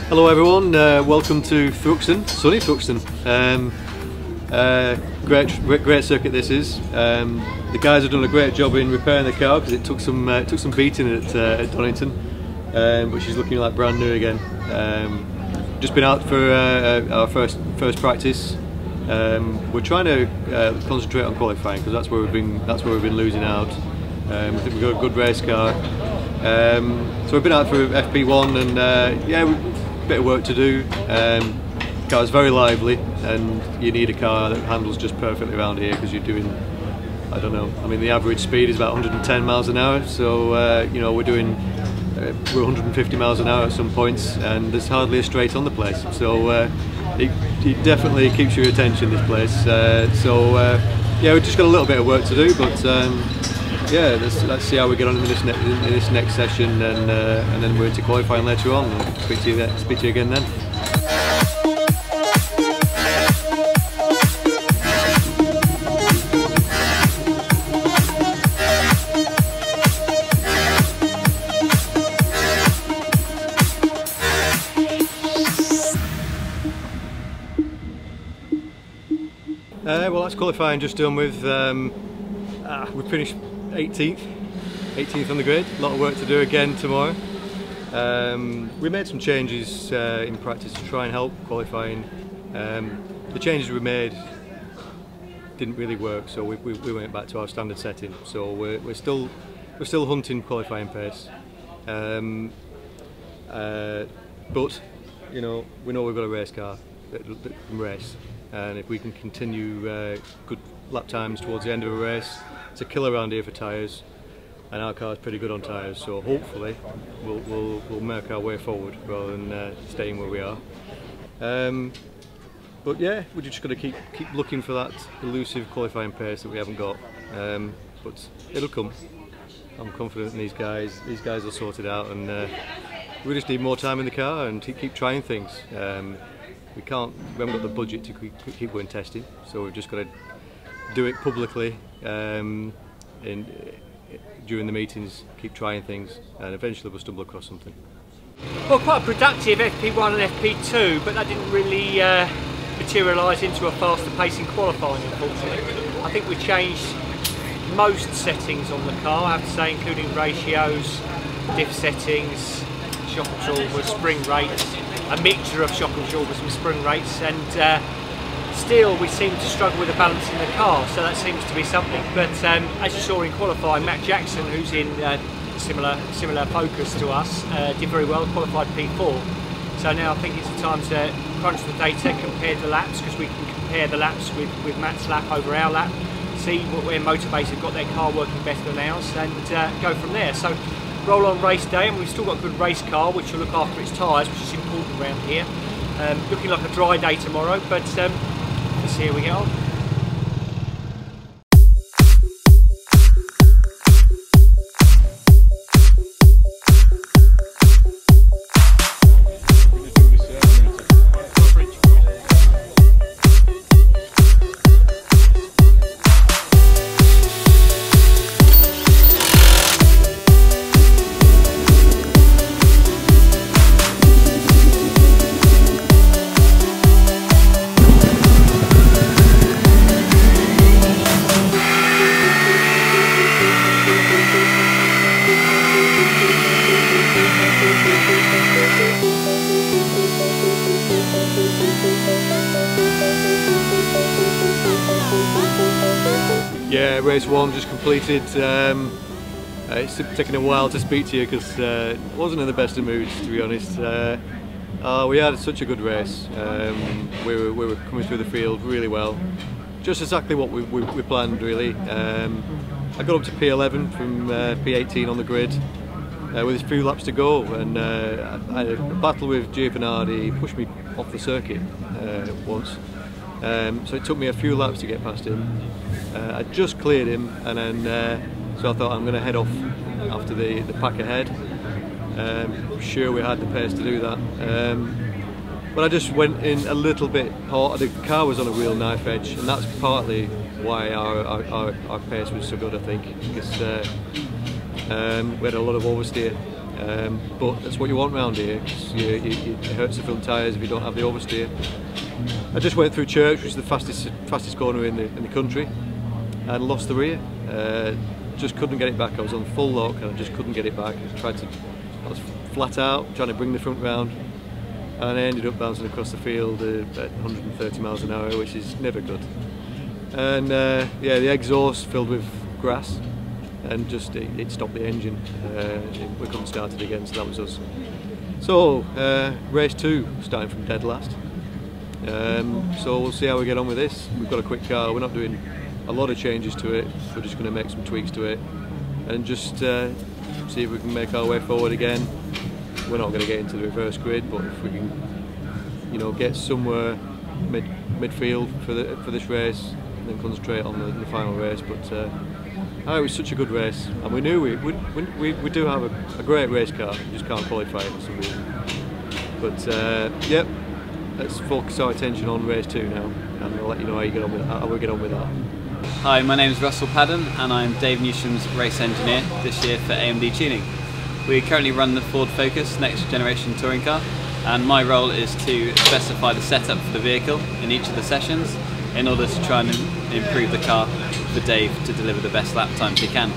Hello everyone, welcome to Thruxton, sunny Thruxton. Great circuit this is. The guys have done a great job in repairing the car because it took some beating at Donington, but she's looking like brand new again. Just been out for our first practice. We're trying to concentrate on qualifying because that's where we've been losing out. We think we've got a good race car. So we've been out for FP1 and yeah, a bit of work to do. The car's very lively and you need a car that handles just perfectly around here because you're doing, I don't know, I mean the average speed is about 110 miles an hour, so you know, we're 150 miles an hour at some points and there's hardly a straight on the place, so it definitely keeps your attention, this place. Yeah, we've just got a little bit of work to do, but yeah, let's see how we get on in this next session, and then we're into qualifying later on. I'll speak to you again then. Well, that's qualifying just done with. We finished 18th on the grid. A lot of work to do again tomorrow. We made some changes in practice to try and help qualifying. The changes we made didn't really work, so we went back to our standard setting. So we're still hunting qualifying pace, but you know, we know we've got a race car that can race, and if we can continue good lap times towards the end of a race, it's a killer around here for tyres, and our car's pretty good on tyres, so hopefully we'll make our way forward rather than staying where we are. But yeah, we're just got to keep looking for that elusive qualifying pace that we haven't got, but it'll come. I'm confident in these guys. These guys will sort it out, and we just need more time in the car and keep trying things. We haven't got the budget to keep going testing, so we've just got to do it publicly during the meetings, keep trying things, and eventually we'll stumble across something. Well, quite a productive FP1 and FP2, but that didn't really materialise into a faster pace in qualifying, unfortunately. I think we changed most settings on the car, I have to say, including ratios, diff settings, shock absorbers, spring rates, a mixture of shock absorbers and spring rates, and still we seem to struggle with the balance in the car, so that seems to be something. But as you saw in qualifying, Matt Jackson, who's in similar focus to us, did very well, qualified P4. So now I think it's the time to crunch the data, compare the laps, because we can compare the laps with Matt's lap over our lap, see where Motorbase have got their car working better than ours, and go from there. So roll on race day, and we've still got a good race car which will look after its tyres, which is important around here. Looking like a dry day tomorrow, but let's see how we get on. Yeah, race one just completed. It's taken a while to speak to you because it wasn't in the best of moods, to be honest. We had such a good race. We were coming through the field really well, just exactly what we planned, really. I got up to P11 from P18 on the grid with a few laps to go, and I had a battle with Giovanardi. He pushed me off the circuit once. So it took me a few laps to get past him. I just cleared him, and then so I thought I'm going to head off after the pack ahead. Sure, we had the pace to do that, but I just went in a little bit hot. The car was on a real knife edge, and that's partly why our pace was so good, I think, because we had a lot of oversteer. but that's what you want around here, because it hurts the front tyres if you don't have the oversteer. I just went through Church, which is the fastest corner in the country, and lost the rear. Just couldn't get it back. I was on full lock and I just couldn't get it back. I was flat out trying to bring the front round, and I ended up bouncing across the field at 130 miles an hour, which is never good. And yeah, the exhaust filled with grass, and just it stopped the engine. We couldn't start it again, so that was us. So race 2, starting from dead last. So we'll see how we get on with this. We've got a quick car. We're not doing a lot of changes to it. We're just going to make some tweaks to it and just see if we can make our way forward again. We're not going to get into the reverse grid, but if we can, you know, get somewhere midfield for this race, and then concentrate on the final race. But it was such a good race, and we knew we do have a great race car. We just can't qualify it for some reason. But yep, let's focus our attention on race 2 now, and I'll let you know how we get on with that. Hi, my name is Russell Padden and I'm Dave Newsham's race engineer this year for AmD Tuning. We currently run the Ford Focus next generation touring car, and my role is to specify the setup for the vehicle in each of the sessions in order to try and improve the car for Dave to deliver the best lap times he can.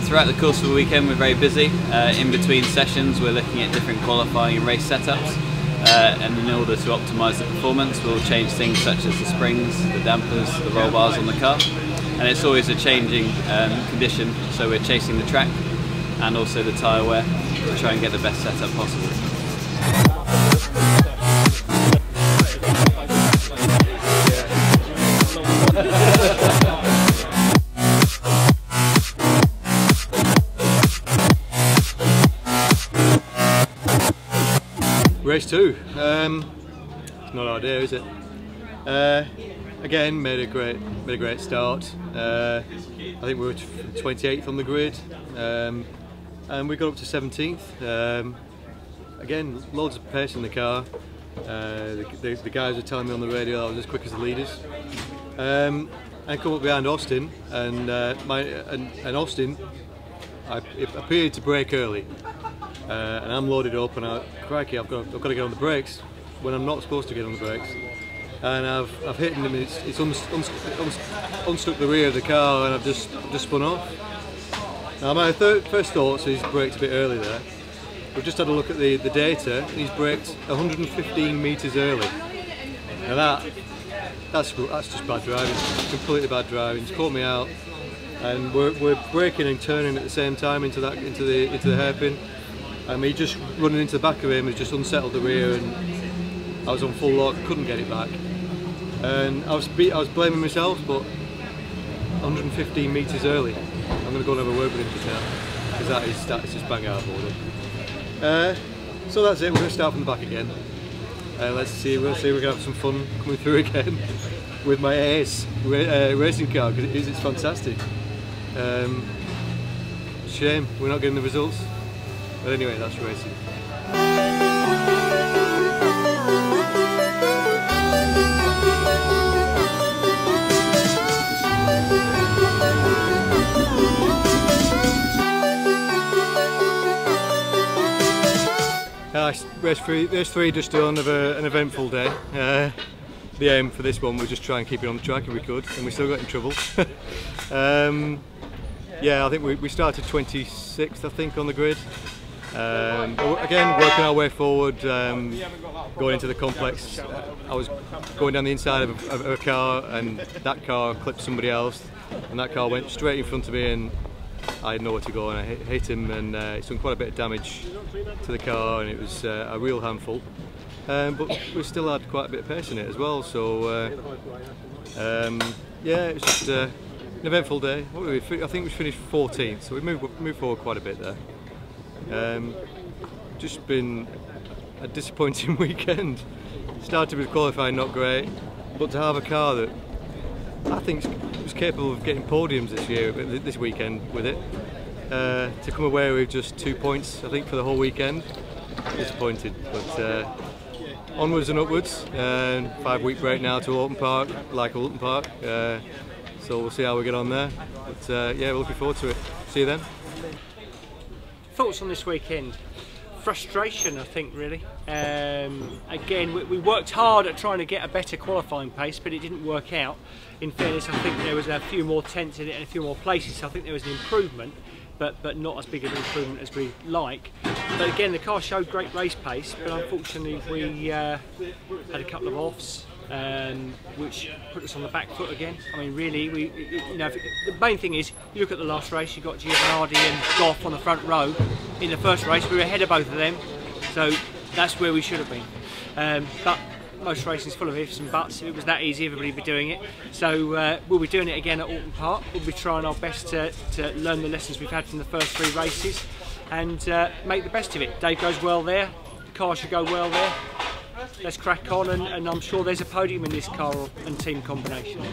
Throughout the course of the weekend we're very busy. In between sessions we're looking at different qualifying and race setups. And in order to optimise the performance, we'll change things such as the springs, the dampers, the roll bars on the car. And it's always a changing condition, so we're chasing the track and also the tyre wear to try and get the best setup possible. Race 2, it's not our day, is it? Again, made a great start. I think we were 28th on the grid, and we got up to 17th. Again, loads of pace in the car. The guys were telling me on the radio I was as quick as the leaders. I come up behind Austin, and Austin, it appeared to brake early. And I'm loaded up, and crikey, I've got to get on the brakes when I'm not supposed to get on the brakes. And I've hit him, and it's unstuck the rear of the car, and I've just spun off. Now my first thoughts is he's braked a bit early there. We've just had a look at the data, and he's braked 115 metres early. Now that's just bad driving, completely bad driving. It's caught me out, and we're braking and turning at the same time into the hairpin. Me just running into the back of him has just unsettled the rear, and I was on full lock, couldn't get it back. And I was blaming myself, but 115 metres early. I'm going to go and have a word with him just now, because that's just bang out of order. So that's it. We're going to start from the back again. We'll see if we can have some fun coming through again with my ACE racing car, because it's fantastic. Shame we're not getting the results. But anyway, that's racing. Race 3 just done of an eventful day. The aim for this one was just try and keep it on the track if we could, and we still got in trouble. Yeah, I think we started 26th, I think, on the grid. Again, working our way forward, going into the complex. I was going down the inside of a car, and that car clipped somebody else, and that car went straight in front of me, and I had nowhere to go, and I hit him, and it's done quite a bit of damage to the car, and it was a real handful. But we still had quite a bit of pace in it as well, so yeah, it was just an eventful day. What were we? I think we finished 14th, so we moved forward quite a bit there. Just been a disappointing weekend. Started with qualifying not great, but to have a car that I think was capable of getting podiums this weekend with it, to come away with just 2 points, I think, for the whole weekend, disappointed. But onwards and upwards. 5-week break now to Alton Park, like Alton Park. So we'll see how we get on there. But yeah, we're looking forward to it. See you then. Thoughts on this weekend? Frustration, I think, really. Again, we worked hard at trying to get a better qualifying pace, but it didn't work out. In fairness, I think there was a few more tenths in it and a few more places, so I think there was an improvement, but not as big of an improvement as we like. But again, the car showed great race pace, but unfortunately we had a couple of offs, which put us on the back foot again. I mean, really, the main thing is, you look at the last race, you got Giovanardi and Goff on the front row. In the first race, we were ahead of both of them, so that's where we should have been. But most racing is full of ifs and buts. If it was that easy, everybody would be doing it. So we'll be doing it again at Alton Park. We'll be trying our best to learn the lessons we've had from the first 3 races and make the best of it. Dave goes well there, the car should go well there. Let's crack on, and I'm sure there's a podium in this car and team combination.